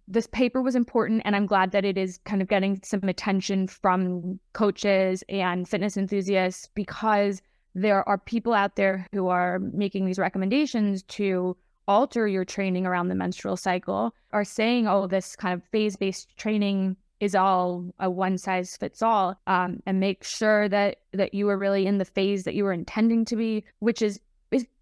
this paper was important, and I'm glad that it is kind of getting some attention from coaches and fitness enthusiasts, because there are people out there who are making these recommendations to alter your training around the menstrual cycle, are saying, oh, this kind of phase-based training is all a one-size-fits-all, and make sure that you are really in the phase that you were intending to be, which is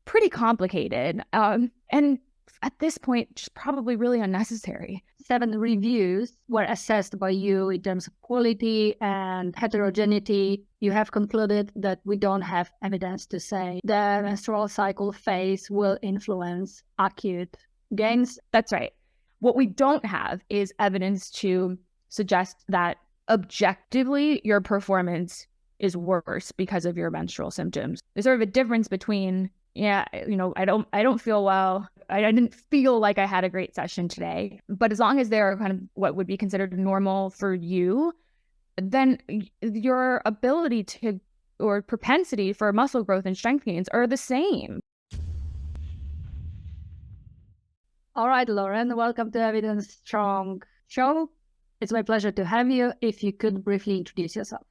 pretty complicated. And at this point, just probably really unnecessary. 7 reviews were assessed by you in terms of quality and heterogeneity. You have concluded that we don't have evidence to say the menstrual cycle phase will influence acute gains. That's right. What we don't have is evidence to suggest that objectively your performance is worse because of your menstrual symptoms. There's sort of a difference between, I don't feel well. I didn't feel like I had a great session today. But as long as they're kind of what would be considered normal for you, then your ability to, or propensity for muscle growth and strength gains are the same. All right, Lauren, welcome to Evidence Strong Show. It's my pleasure to have you. If you could briefly introduce yourself.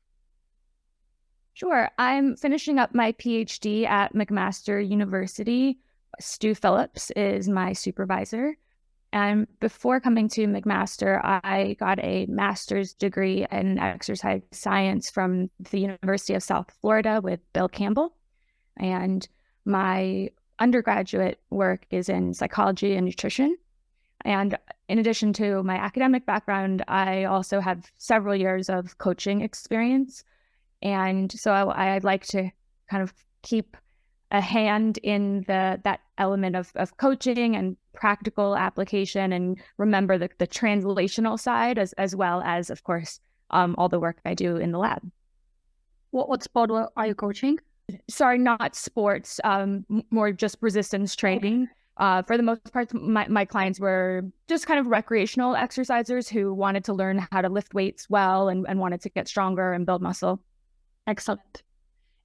Sure. I'm finishing up my PhD at McMaster University. Stu Phillips is my supervisor. And before coming to McMaster, I got a master's degree in exercise science from the University of South Florida with Bill Campbell. And my undergraduate work is in psychology and nutrition. And in addition to my academic background, I also have several years of coaching experience. And so I'd like to kind of keep a hand in that element of coaching and practical application, and remember the translational side as well as, of course, all the work I do in the lab. What sport are you coaching? Sorry, not sports, more just resistance training. For the most part, my clients were just kind of recreational exercisers who wanted to learn how to lift weights well and wanted to get stronger and build muscle. Excellent.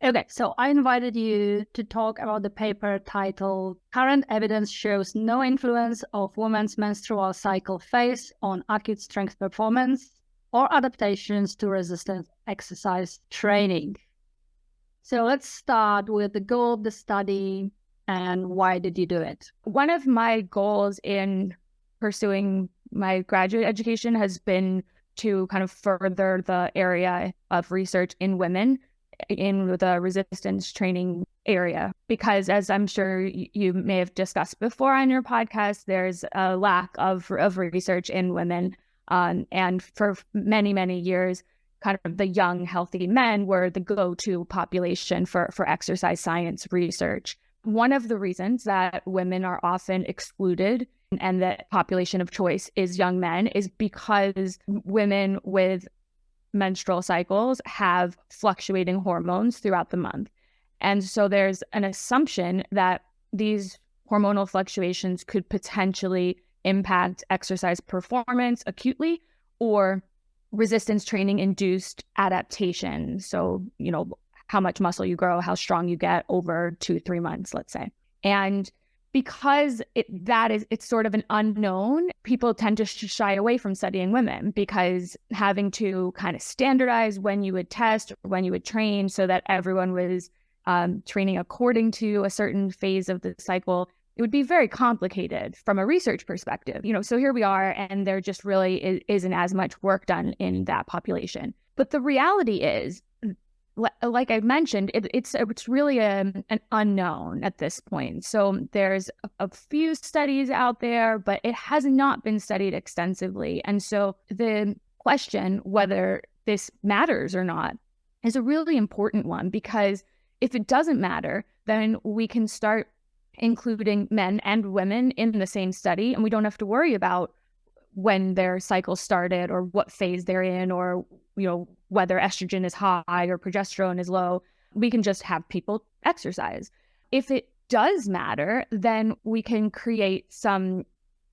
Okay, so I invited you to talk about the paper titled Current Evidence Shows No Influence of Women's Menstrual Cycle Phase on Acute Strength Performance or Adaptations to Resistance Exercise Training. So let's start with the goal of the study and why did you do it? One of my goals in pursuing my graduate education has been to kind of further the area of research in women in the resistance training area, because as I'm sure you may have discussed before on your podcast, there's a lack of research in women. And for many, many years, kind of the young, healthy men were the go-to population for exercise science research. One of the reasons that women are often excluded and that population of choice is young men is because women with menstrual cycles have fluctuating hormones throughout the month. And so there's an assumption that these hormonal fluctuations could potentially impact exercise performance acutely or resistance training induced adaptation. So, how much muscle you grow, how strong you get over 2-3 months, let's say. And because it's sort of an unknown, people tend to shy away from studying women, because having to kind of standardize when you would test, when you would train so that everyone was training according to a certain phase of the cycle, it would be very complicated from a research perspective. So here we are, and there just really isn't as much work done in that population. But the reality is, like I mentioned, it's really an unknown at this point. So there's a few studies out there, but it has not been studied extensively. And so the question whether this matters or not is a really important one, because if it doesn't matter, then we can start including men and women in the same study, and we don't have to worry about when their cycle started or what phase they're in, or whether estrogen is high or progesterone is low. We can just have people exercise. If it does matter, then we can create some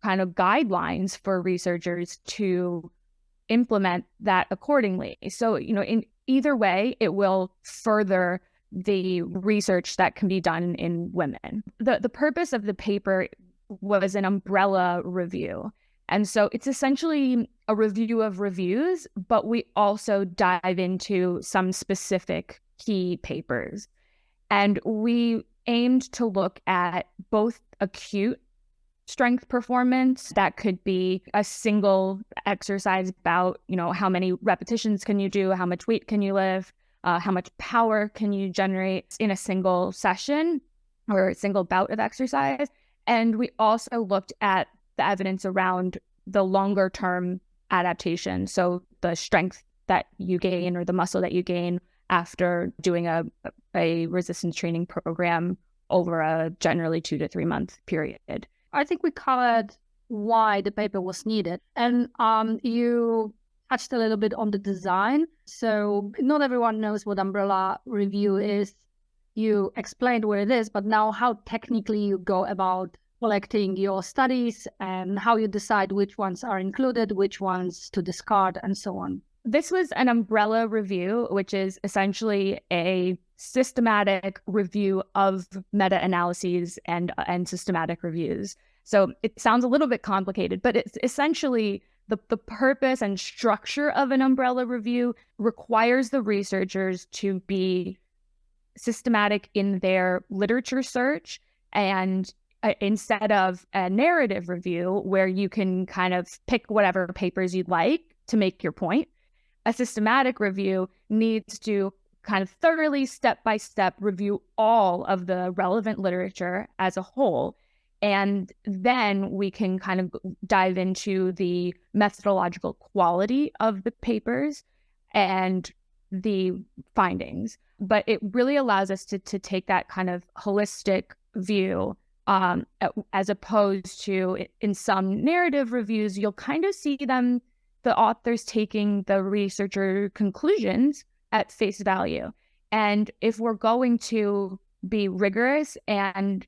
kind of guidelines for researchers to implement that accordingly. So, in either way, it will further the research that can be done in women. The purpose of the paper was an umbrella review. And so it's essentially a review of reviews, but we also dive into some specific key papers. And we aimed to look at both acute strength performance. That could be a single exercise bout, how many repetitions can you do, how much weight can you lift, how much power can you generate in a single session or a single bout of exercise. And we also looked at the evidence around the longer term adaptation. So the strength that you gain or the muscle that you gain after doing a resistance training program over a generally 2 to 3 month period. I think we covered why the paper was needed. And you touched a little bit on the design. So not everyone knows what umbrella review is. You explained what it is, but now how technically you go about collecting your studies and how you decide which ones are included, which ones to discard, and so on. This was an umbrella review, which is essentially a systematic review of meta-analyses and systematic reviews. So it sounds a little bit complicated, but it's essentially the purpose and structure of an umbrella review requires the researchers to be systematic in their literature search, and instead of a narrative review where you can kind of pick whatever papers you'd like to make your point, a systematic review needs to kind of thoroughly step-by-step review all of the relevant literature as a whole. And then we can kind of dive into the methodological quality of the papers and the findings. But it really allows us to take that kind of holistic view, as opposed to in some narrative reviews, you'll kind of see them, the authors taking the researcher conclusions at face value. And if we're going to be rigorous and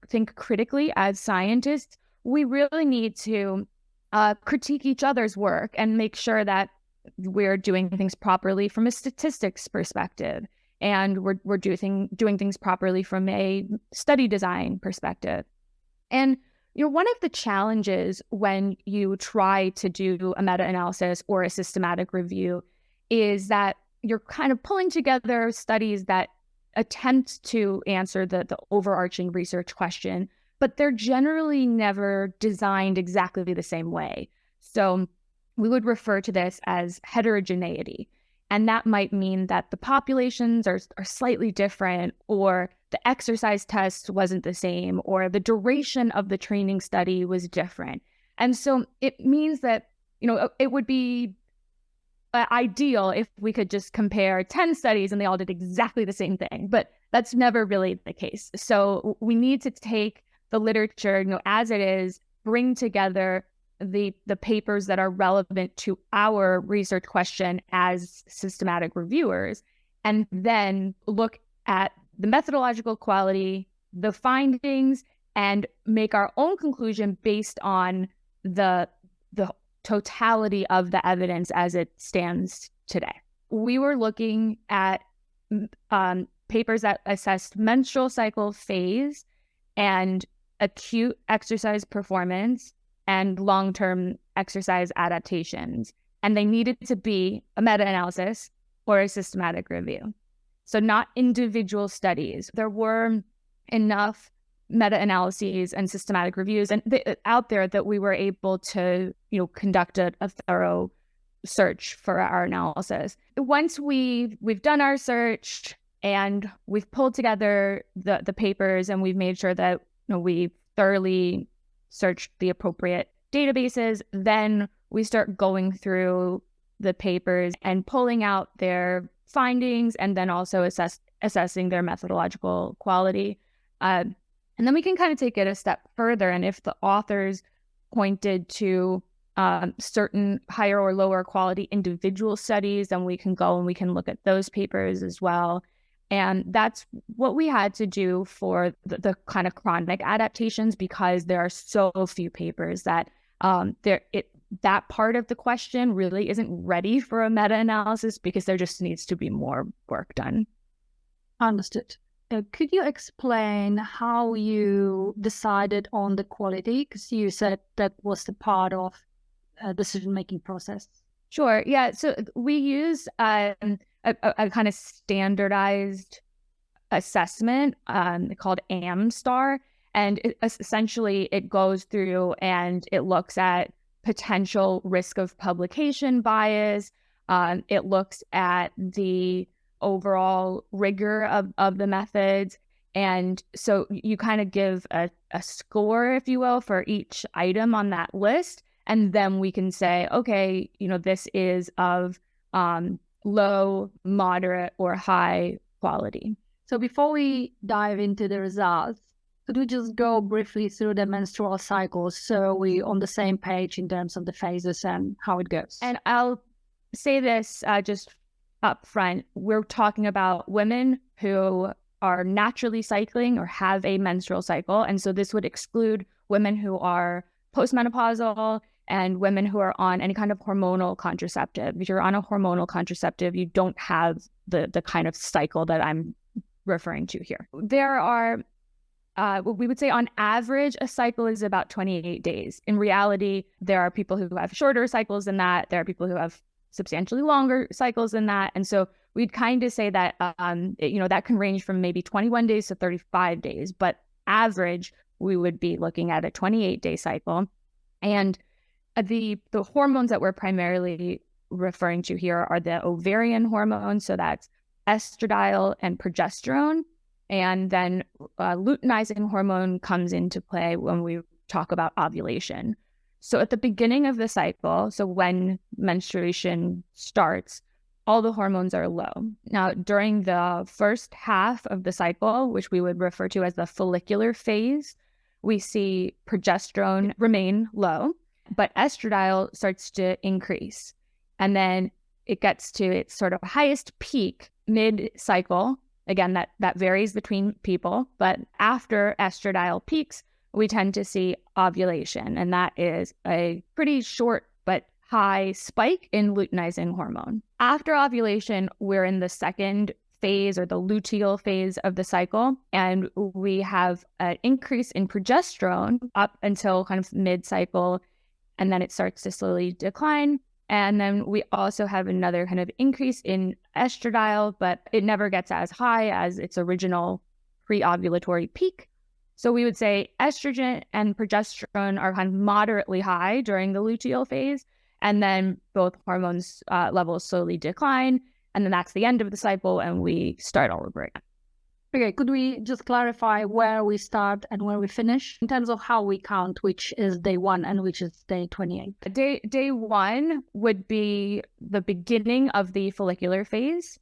think critically as scientists, we really need to critique each other's work and make sure that we're doing things properly from a statistics perspective, and we're doing things properly from a study design perspective. And one of the challenges when you try to do a meta-analysis or a systematic review is that you're kind of pulling together studies that attempt to answer the overarching research question, but they're generally never designed exactly the same way. So we would refer to this as heterogeneity. And that might mean that the populations are slightly different, or the exercise test wasn't the same, or the duration of the training study was different. And so it means that, it would be ideal if we could just compare 10 studies and they all did exactly the same thing, but that's never really the case. So we need to take the literature, as it is, bring together the papers that are relevant to our research question as systematic reviewers, and then look at the methodological quality, the findings, and make our own conclusion based on the totality of the evidence as it stands today. We were looking at papers that assessed menstrual cycle phase and acute exercise performance and long-term exercise adaptations. And they needed to be a meta-analysis or a systematic review. So not individual studies. There were enough meta-analyses and systematic reviews out there that we were able to, conduct a thorough search for our analysis. Once we've done our search and we've pulled together the papers and we've made sure that we thoroughly searched the appropriate databases, then we start going through the papers and pulling out their findings, and then also assessing their methodological quality. And then we can kind of take it a step further. And if the authors pointed to certain higher or lower quality individual studies, then we can go and we can look at those papers as well. And that's what we had to do for the kind of chronic adaptations, because there are so few papers that that part of the question really isn't ready for a meta-analysis, because there just needs to be more work done. Understood. Could you explain how you decided on the quality? Because you said that was the part of decision-making process. Sure. Yeah. So we use a kind of standardized assessment called AmStar. And essentially, it goes through and it looks at potential risk of publication bias. It looks at the overall rigor of the methods. And so you kind of give a score, if you will, for each item on that list. And then we can say, okay, this is of low, moderate, or high quality. So before we dive into the results, could we just go briefly through the menstrual cycles so we're on the same page in terms of the phases and how it goes? And I'll say this just up front. We're talking about women who are naturally cycling or have a menstrual cycle. And so this would exclude women who are postmenopausal and women who are on any kind of hormonal contraceptive. If you're on a hormonal contraceptive, you don't have the kind of cycle that I'm referring to here. There are, we would say on average, a cycle is about 28 days. In reality, there are people who have shorter cycles than that. There are people who have substantially longer cycles than that. And so we'd kind of say that, that can range from maybe 21 days to 35 days. But average, we would be looking at a 28-day cycle. And the hormones that we're primarily referring to here are the ovarian hormones. So that's estradiol and progesterone. And then luteinizing hormone comes into play when we talk about ovulation. So at the beginning of the cycle, so when menstruation starts, all the hormones are low. Now, during the first half of the cycle, which we would refer to as the follicular phase, we see progesterone remain low, but estradiol starts to increase. And then it gets to its sort of highest peak mid-cycle. Again, that varies between people, but after estradiol peaks, we tend to see ovulation, and that is a pretty short but high spike in luteinizing hormone. After ovulation, we're in the second phase or the luteal phase of the cycle, and we have an increase in progesterone up until kind of mid-cycle, and then it starts to slowly decline. And then we also have another kind of increase in estradiol, but it never gets as high as its original pre-ovulatory peak. So we would say estrogen and progesterone are kind of moderately high during the luteal phase, and then both hormones levels slowly decline, and then that's the end of the cycle, and we start all over again. Okay, could we just clarify where we start and where we finish in terms of how we count which is day 1 and which is day 28? Day 1 would be the beginning of the follicular phase.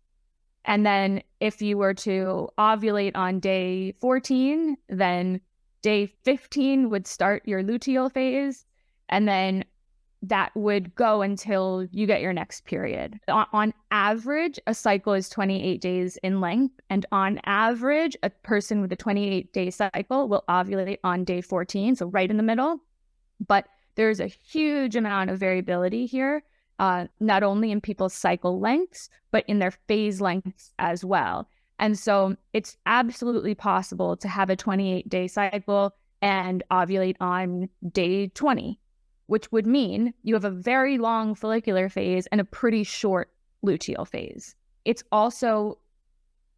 And then if you were to ovulate on day 14, then day 15 would start your luteal phase. And then that would go until you get your next period. On average, a cycle is 28 days in length. And on average, a person with a 28-day cycle will ovulate on day 14, so right in the middle. But there's a huge amount of variability here, not only in people's cycle lengths, but in their phase lengths as well. And so it's absolutely possible to have a 28-day cycle and ovulate on day 20. Which would mean you have a very long follicular phase and a pretty short luteal phase. It's also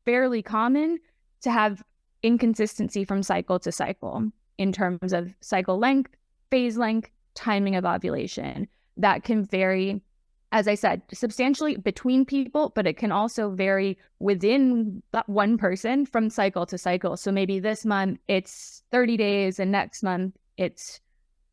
fairly common to have inconsistency from cycle to cycle in terms of cycle length, phase length, timing of ovulation. That can vary, as I said, substantially between people, but it can also vary within that one person from cycle to cycle. So maybe this month it's 30 days and next month it's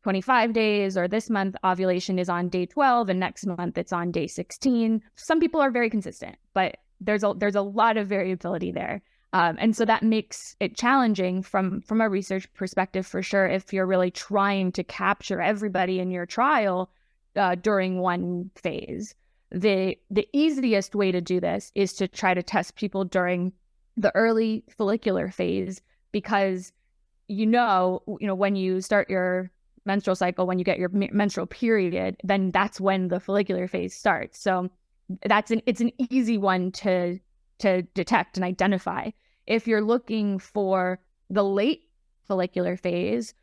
25 days, or this month ovulation is on day 12 and next month it's on day 16. Some people are very consistent, but there's a lot of variability there. And so that makes it challenging from a research perspective for sure if you're really trying to capture everybody in your trial during one phase. The easiest way to do this is to try to test people during the early follicular phase, because when you start your menstrual cycle, when you get your menstrual period, then that's when the follicular phase starts. So it's an easy one to detect and identify. if you're looking for the late follicular phase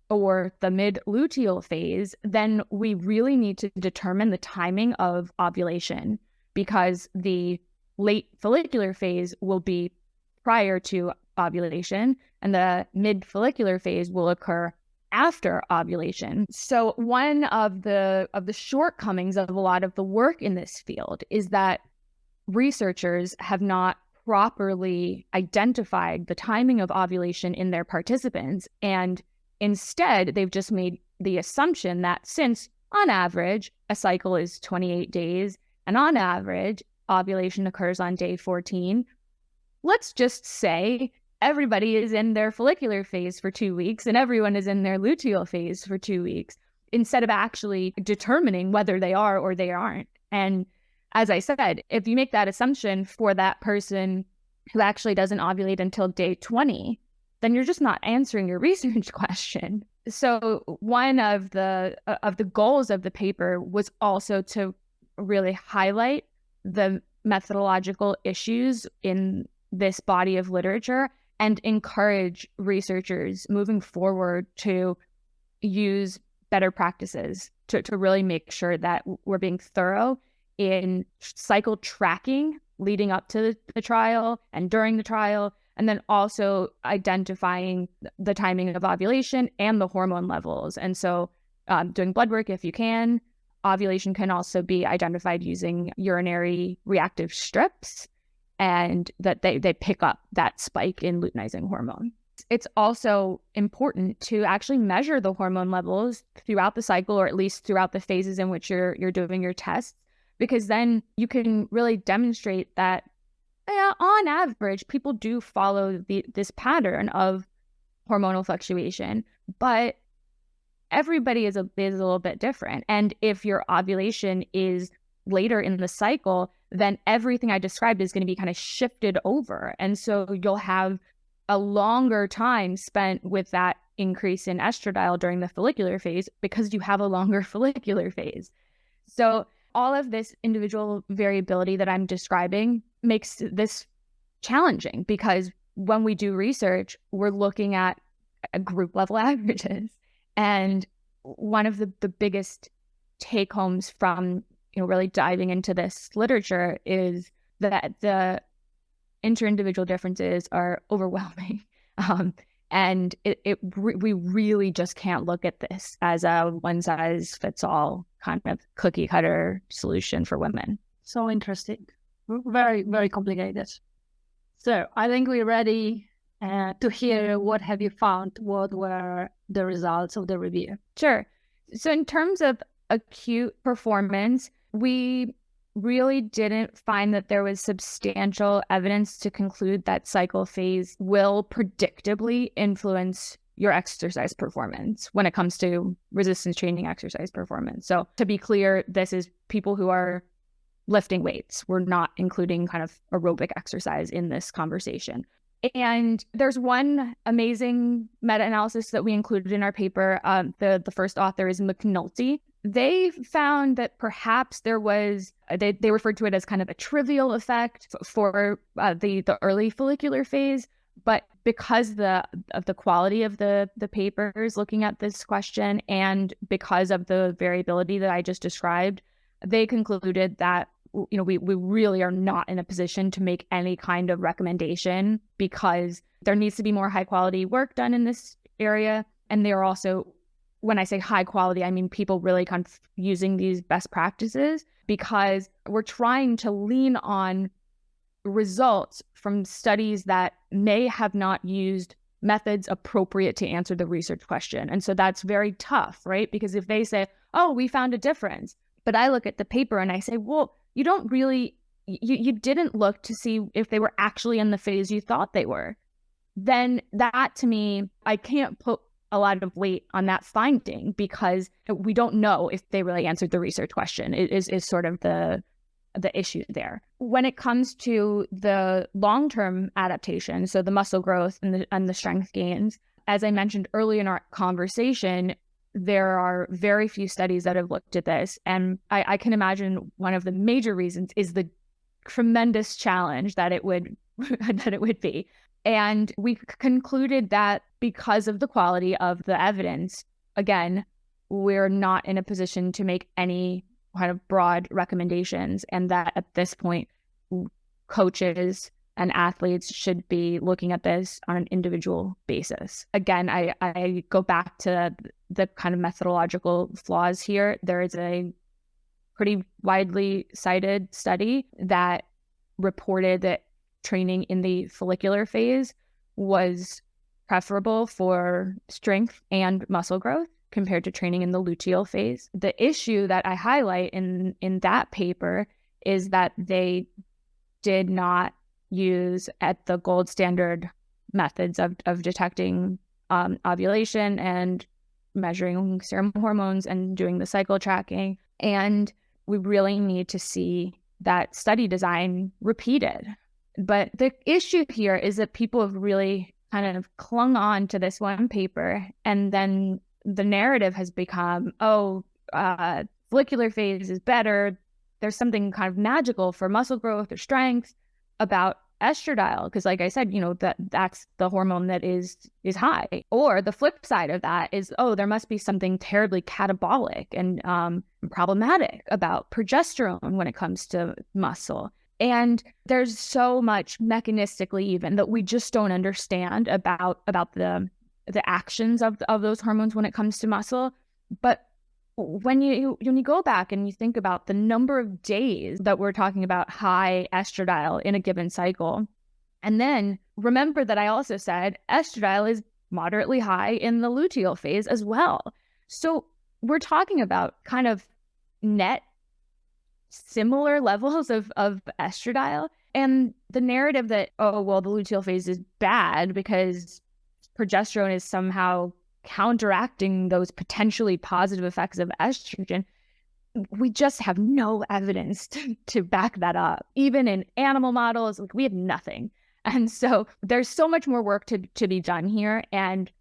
or the mid-luteal phase, then we really need to determine the timing of ovulation, because the late follicular phase will be prior to ovulation and the mid-follicular phase will occur after ovulation. So one of the shortcomings of a lot of the work in this field is that researchers have not properly identified the timing of ovulation in their participants, and instead they've just made the assumption that since on average a cycle is 28 days and on average ovulation occurs on day 14, let's just say everybody is in their follicular phase for 2 weeks and everyone is in their luteal phase for 2 weeks, instead of actually determining whether they are or they aren't. And as I said, if you make that assumption for that person who actually doesn't ovulate until day 20, then you're just not answering your research question. So one of the goals of the paper was also to really highlight the methodological issues in this body of literature and encourage researchers moving forward to use better practices to really make sure that we're being thorough in cycle tracking leading up to the trial and during the trial, and then also identifying the timing of ovulation and the hormone levels. And so doing blood work if you can. Ovulation can also be identified using urinary reactive strips, and that they pick up that spike in luteinizing hormone. It's also important to actually measure the hormone levels throughout the cycle, or at least throughout the phases in which you're doing your tests, because then you can really demonstrate that on average, people do follow this pattern of hormonal fluctuation, but everybody is a little bit different. And if your ovulation is later in the cycle, then everything I described is going to be kind of shifted over. And so you'll have a longer time spent with that increase in estradiol during the follicular phase because you have a longer follicular phase. So all of this individual variability that I'm describing makes this challenging, because when we do research, we're looking at group level averages. And one of the biggest take homes from really diving into this literature is that the inter-individual differences are overwhelming. And we really just can't look at this as a one-size-fits-all kind of cookie-cutter solution for women. So interesting. Very, very complicated. So I think we're ready to hear what have you found, what were the results of the review. Sure. So in terms of acute performance, we really didn't find that there was substantial evidence to conclude that cycle phase will predictably influence your exercise performance when it comes to resistance training exercise performance. So to be clear, this is people who are lifting weights. We're not including kind of aerobic exercise in this conversation. And there's one amazing meta-analysis that we included in our paper. The first author is McNulty. They found that perhaps there was, they referred to it as kind of a trivial effect for the early follicular phase, but because of the quality of the papers looking at this question and because of the variability that I just described, they concluded that we really are not in a position to make any kind of recommendation, because there needs to be more high quality work done in this area. And they are also, when I say high quality, I mean people really kind of using these best practices, because we're trying to lean on results from studies that may have not used methods appropriate to answer the research question. And so that's very tough, right? Because if they say, oh, we found a difference, but I look at the paper and I say, well, you don't really, you didn't look to see if they were actually in the phase you thought they were, then that to me, I can't put a lot of weight on that finding, because we don't know if they really answered the research question. It is sort of the issue there. When it comes to the long-term adaptation, so the muscle growth and the strength gains, as I mentioned earlier in our conversation, there are very few studies that have looked at this. And I can imagine one of the major reasons is the tremendous challenge that it would that it would be. And we concluded that because of the quality of the evidence, again, we're not in a position to make any kind of broad recommendations, and that at this point, coaches and athletes should be looking at this on an individual basis. Again, I go back to the kind of methodological flaws here. There is a pretty widely cited study that reported that training in the follicular phase was preferable for strength and muscle growth compared to training in the luteal phase. The issue that I highlight in that paper is that they did not use at the gold standard methods of detecting ovulation and measuring serum hormones and doing the cycle tracking. And we really need to see that study design repeated. But the issue here is that people have really kind of clung on to this one paper, and then the narrative has become, follicular phase is better. There's something kind of magical for muscle growth or strength about estradiol, because like I said, that's the hormone that is high. Or the flip side of that is, there must be something terribly catabolic and problematic about progesterone when it comes to muscle. And there's so much mechanistically even that we just don't understand about the actions of those hormones when it comes to muscle. But when you go back and you think about the number of days that we're talking about high estradiol in a given cycle, and then remember that I also said estradiol is moderately high in the luteal phase as well. So we're talking about kind of net similar levels of estradiol, and the narrative that, the luteal phase is bad because progesterone is somehow counteracting those potentially positive effects of estrogen, we just have no evidence to back that up. Even in animal models, we have nothing. And so there's so much more work to be done here. And,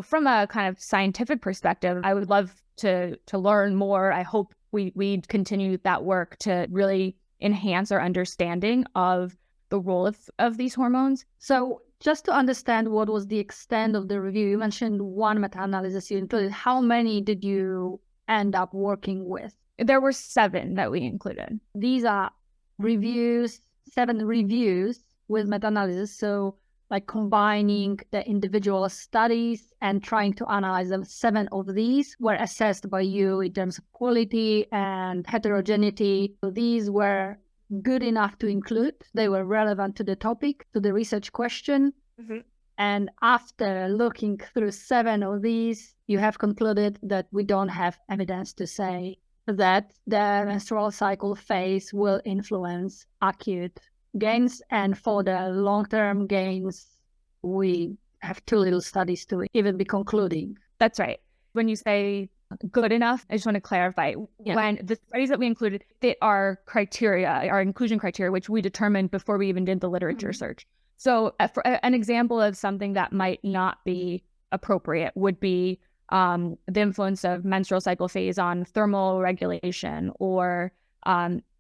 from a kind of scientific perspective, I would love to learn more. I hope we continue that work to really enhance our understanding of the role of these hormones. So just to understand what was the extent of the review, you mentioned one meta-analysis you included. How many did you end up working with? There were 7 that we included. These are reviews, 7 reviews with meta-analysis. So like combining the individual studies and trying to analyze them. 7 of these were assessed by you in terms of quality and heterogeneity. So these were good enough to include. They were relevant to the topic, to the research question. Mm-hmm. And after looking through 7 of these, you have concluded that we don't have evidence to say that the menstrual cycle phase will influence acute gains. And for the long-term gains, we have too little studies to even be concluding. That's right. When you say good enough, I just want to clarify. Yeah. When the studies that we included fit our criteria, our inclusion criteria, which we determined before we even did the literature search. So for an example of something that might not be appropriate would be the influence of menstrual cycle phase on thermal regulation or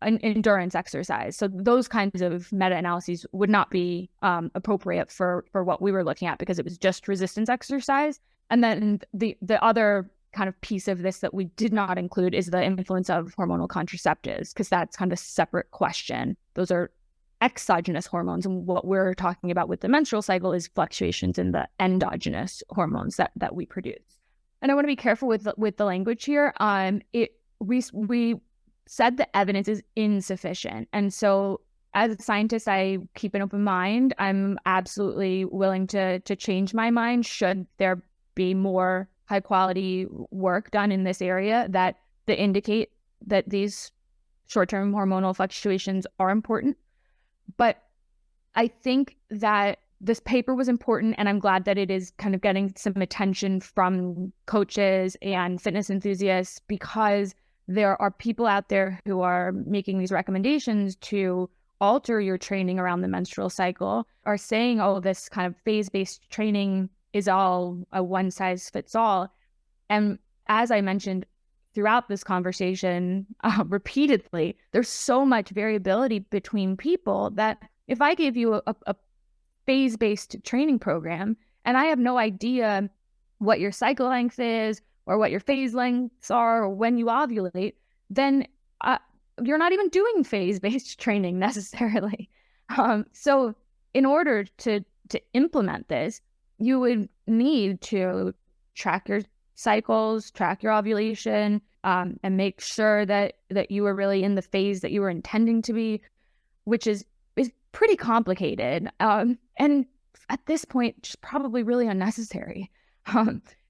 endurance exercise. So those kinds of meta-analyses would not be appropriate for what we were looking at because it was just resistance exercise. And then the other kind of piece of this that we did not include is the influence of hormonal contraceptives, because that's kind of a separate question. Those are exogenous hormones, and what we're talking about with the menstrual cycle is fluctuations in the endogenous hormones that we produce. And I want to be careful with the language here. We said the evidence is insufficient, and so as a scientist, I keep an open mind. I'm absolutely willing to change my mind should there be more high quality work done in this area that indicate that these short-term hormonal fluctuations are important. But I think that this paper was important, and I'm glad that it is kind of getting some attention from coaches and fitness enthusiasts, because there are people out there who are making these recommendations to alter your training around the menstrual cycle, are saying, this kind of phase-based training is all a one-size-fits-all. And as I mentioned throughout this conversation repeatedly, there's so much variability between people that if I gave you a phase-based training program and I have no idea what your cycle length is or what your phase lengths are or when you ovulate, then you're not even doing phase-based training necessarily. So in order to implement this, you would need to track your cycles, track your ovulation, and make sure that you were really in the phase that you were intending to be, which is pretty complicated. And at this point, just probably really unnecessary.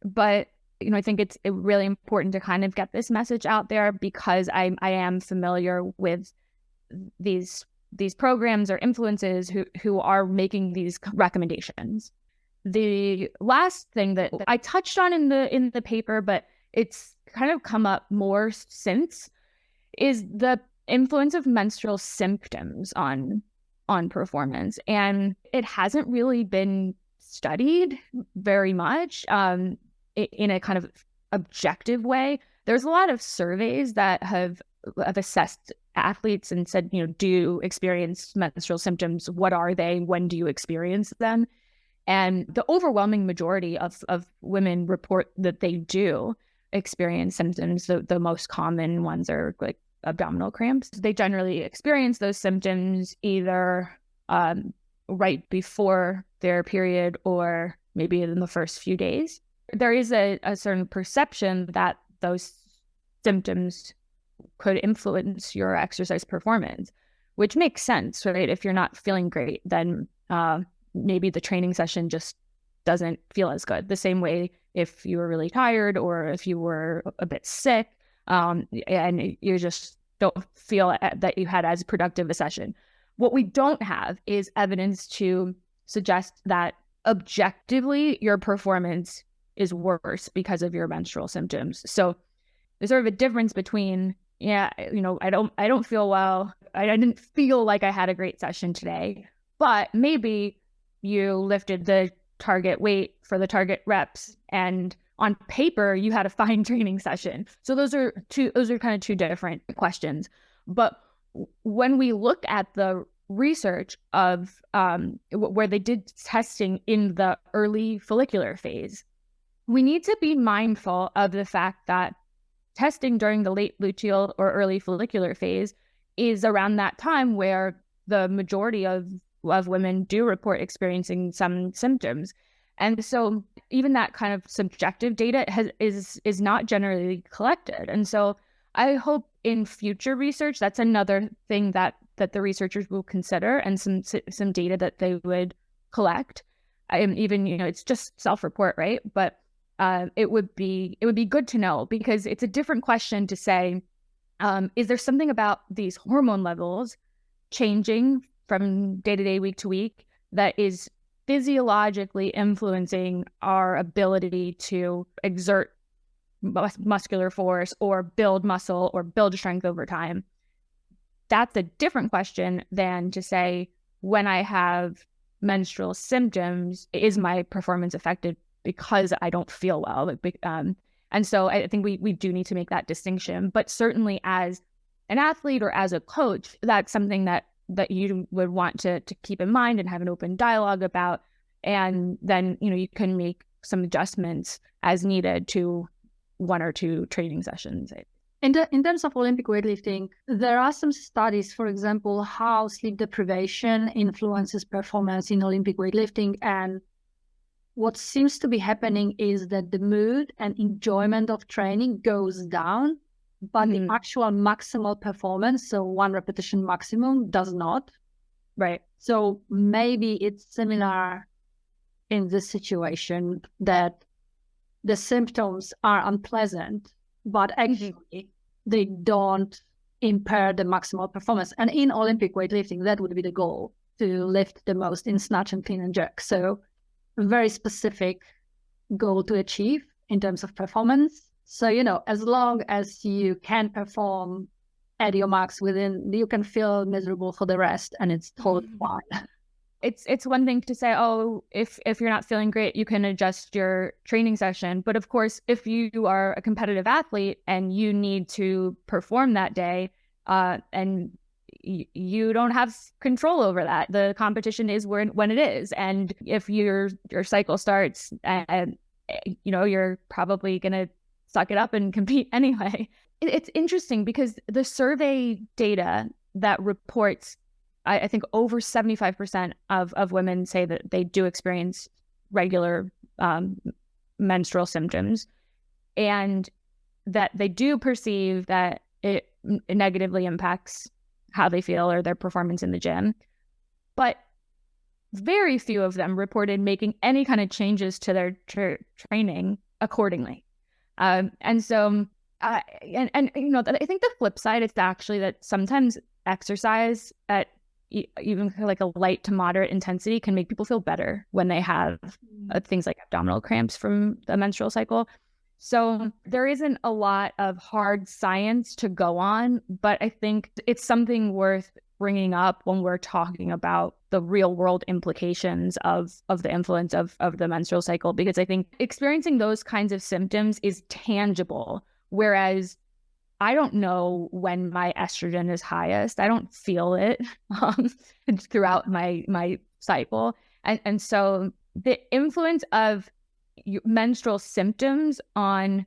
But I think it's really important to kind of get this message out there, because I am familiar with these programs or influences who are making these recommendations. The last thing that I touched on in the paper, but it's kind of come up more since, is the influence of menstrual symptoms on performance. And it hasn't really been studied very much in a kind of objective way. There's a lot of surveys that have assessed athletes and said, do you experience menstrual symptoms? What are they? When do you experience them? And the overwhelming majority of women report that they do experience symptoms. The most common ones are like abdominal cramps. They generally experience those symptoms either right before their period or maybe in the first few days. There is a certain perception that those symptoms could influence your exercise performance, which makes sense, right? If you're not feeling great, then maybe the training session just doesn't feel as good. The same way if you were really tired or if you were a bit sick, and you just don't feel that you had as productive a session. What we don't have is evidence to suggest that objectively your performance is worse because of your menstrual symptoms. So there's sort of a difference between, I don't feel well. I didn't feel like I had a great session today, but maybe you lifted the target weight for the target reps, and on paper you had a fine training session. So those are kind of two different questions. But when we look at the research of where they did testing in the early follicular phase, we need to be mindful of the fact that testing during the late luteal or early follicular phase is around that time where the majority of women do report experiencing some symptoms. And so even that kind of subjective data is not generally collected. And so I hope in future research, that's another thing that the researchers will consider, and some data that they would collect. Even, it's just self-report, right? But it would be good to know, because it's a different question to say, is there something about these hormone levels changing from day to day, week to week, that is physiologically influencing our ability to exert muscular force or build muscle or build strength over time? That's a different question than to say, when I have menstrual symptoms, is my performance affected because I don't feel well? And so I think we do need to make that distinction. But certainly as an athlete or as a coach, that's something that you would want to keep in mind and have an open dialogue about. And then, you can make some adjustments as needed to one or two training sessions. In terms of Olympic weightlifting, there are some studies, for example, how sleep deprivation influences performance in Olympic weightlifting. And what seems to be happening is that the mood and enjoyment of training goes down, but the actual maximal performance, so one repetition maximum, does not. Right. So maybe it's similar in this situation, that the symptoms are unpleasant, but actually they don't impair the maximal performance. And in Olympic weightlifting, that would be the goal, to lift the most in snatch and clean and jerk. So a very specific goal to achieve in terms of performance. So, as long as you can perform at your max you can feel miserable for the rest, and it's totally fine. It's one thing to say, oh, if you're not feeling great, you can adjust your training session. But of course, if you are a competitive athlete and you need to perform that day, and you don't have control over that. The competition is when it is. And if your cycle starts and, you're probably going to suck it up and compete anyway. It's interesting because the survey data that reports, I think over 75% of women say that they do experience regular menstrual symptoms, and that they do perceive that it negatively impacts how they feel or their performance in the gym. But very few of them reported making any kind of changes to their training accordingly. And so, I think the flip side is actually that sometimes exercise at even like a light to moderate intensity can make people feel better when they have things like abdominal cramps from the menstrual cycle. So there isn't a lot of hard science to go on, but I think it's something worth bringing up when we're talking about the real world implications of the influence of the menstrual cycle, because I think experiencing those kinds of symptoms is tangible, whereas I don't know when my estrogen is highest. I don't feel it throughout my cycle. And so the influence of menstrual symptoms on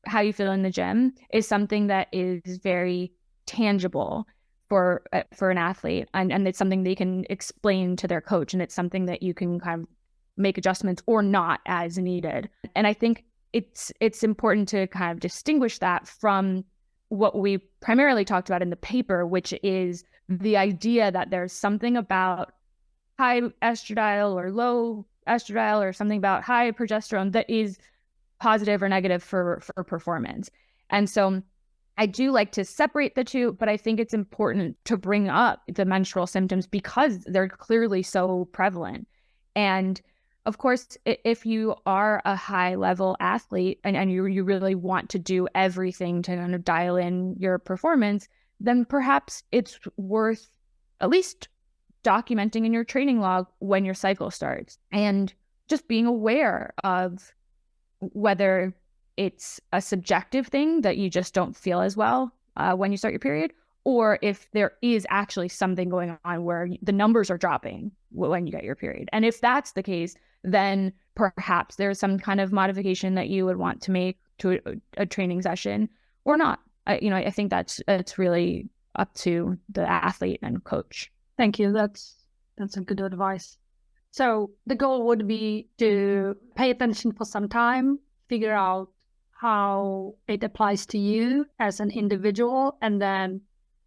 how you feel in the gym is something that is very tangible for an athlete, and it's something they can explain to their coach, and it's something that you can kind of make adjustments or not as needed. And I think it's important to kind of distinguish that from what we primarily talked about in the paper, which is the idea that there's something about high estradiol or low estradiol or something about high progesterone that is positive or negative for performance. And so I do like to separate the two, but I think it's important to bring up the menstrual symptoms because they're clearly so prevalent. And of course, if you are a high level athlete and you really want to do everything to kind of dial in your performance, then perhaps it's worth at least documenting in your training log when your cycle starts and just being aware of whether it's a subjective thing that you just don't feel as well when you start your period, or if there is actually something going on where the numbers are dropping when you get your period. And if that's the case, then perhaps there's some kind of modification that you would want to make to a training session or not. I think that's really up to the athlete and coach. Thank you. That's a good advice. So the goal would be to pay attention for some time, figure out how it applies to you as an individual, and then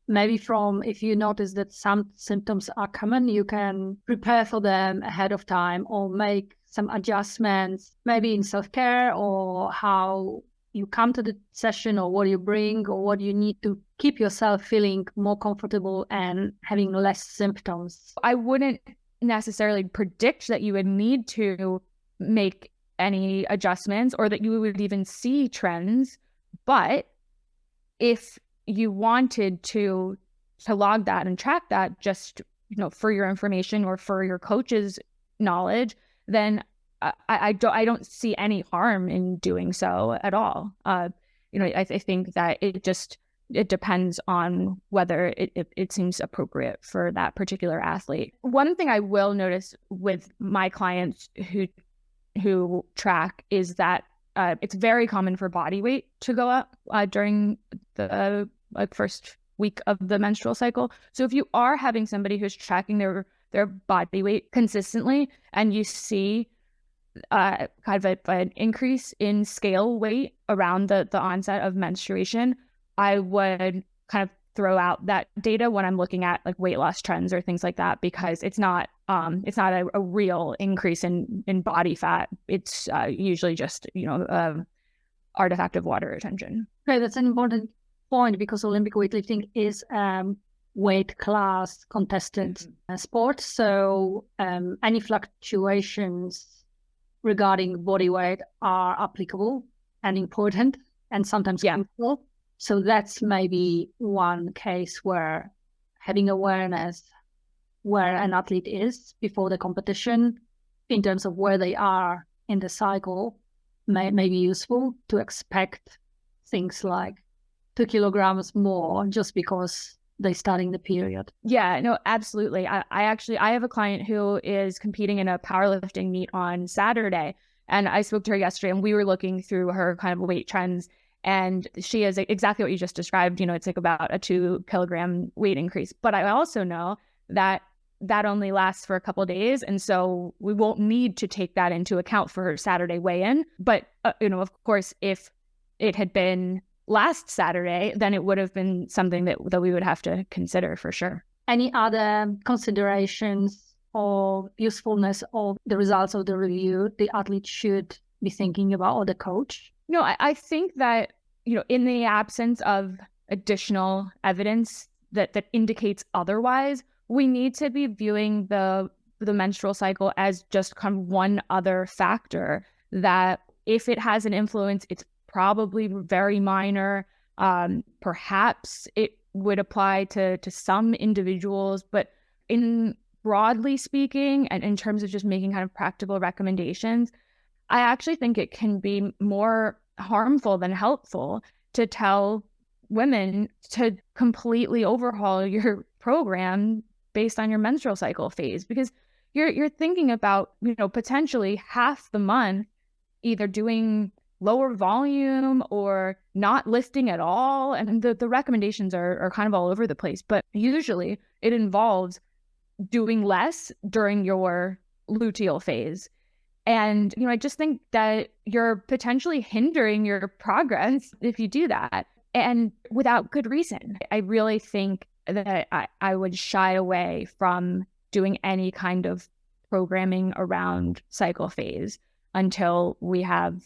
maybe if you notice that some symptoms are common, you can prepare for them ahead of time or make some adjustments, maybe in self-care or how you come to the session or what you bring or what you need to keep yourself feeling more comfortable and having less symptoms. I wouldn't necessarily predict that you would need to make any adjustments or that you would even see trends, but if you wanted to log that and track that just for your information or for your coach's knowledge, then I don't see any harm in doing so at all. I think that it depends on whether it seems appropriate for that particular athlete. One thing I will notice with my clients who track is that it's very common for body weight to go up during the first week of the menstrual cycle. So if you are having somebody who's tracking their body weight consistently and you see kind of an increase in scale weight around the onset of menstruation, I would kind of throw out that data when I'm looking at like weight loss trends or things like that, because it's not a real increase in body fat. It's usually just artifact of water retention. Okay, that's an important point because Olympic weightlifting is weight class contested sport. So any fluctuations regarding body weight are applicable and important and sometimes crucial. So that's maybe one case where having awareness where an athlete is before the competition in terms of where they are in the cycle may be useful to expect things like 2 kilograms more just because they starting the period? Yeah, no, absolutely. I have a client who is competing in a powerlifting meet on Saturday, and I spoke to her yesterday, and we were looking through her kind of weight trends, and she is exactly what you just described. It's like about a 2 kilogram weight increase. But I also know that that only lasts for a couple of days, and so we won't need to take that into account for her Saturday weigh-in. But of course, if it had been last Saturday, then it would have been something that we would have to consider for sure. Any other considerations or usefulness of the results of the review the athlete should be thinking about, or the coach? No, I think that, in the absence of additional evidence that indicates otherwise, we need to be viewing the menstrual cycle as just kind of one other factor that, if it has an influence, it's probably very minor. Perhaps it would apply to some individuals, but broadly speaking, and in terms of just making kind of practical recommendations, I actually think it can be more harmful than helpful to tell women to completely overhaul your program based on your menstrual cycle phase, because you're thinking about, potentially half the month either doing lower volume or not lifting at all. And the recommendations are kind of all over the place, but usually it involves doing less during your luteal phase. And, I just think that you're potentially hindering your progress if you do that, and without good reason. I really think that I would shy away from doing any kind of programming around cycle phase until we have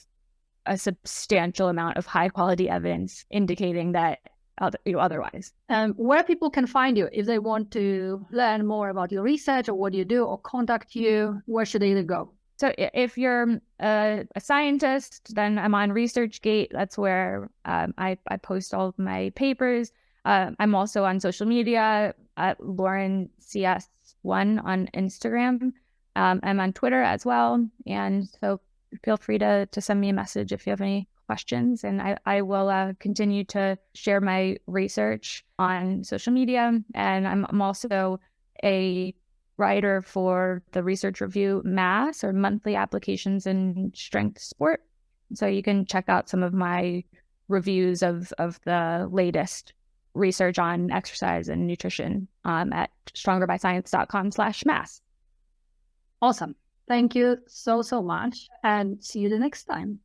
a substantial amount of high quality evidence indicating that otherwise. Where people can find you if they want to learn more about your research or what you do, or contact you, where should they go? So if you're a scientist, then I'm on ResearchGate. That's where I post all of my papers. I'm also on social media at Lauren CS1 on Instagram. I'm on Twitter as well. And so feel free to send me a message if you have any questions. And I will continue to share my research on social media. And I'm also a writer for the research review MASS, or Monthly Applications in Strength Sport. So you can check out some of my reviews of the latest research on exercise and nutrition at strongerbyscience.com/mass. Awesome. Thank you so much, and see you the next time.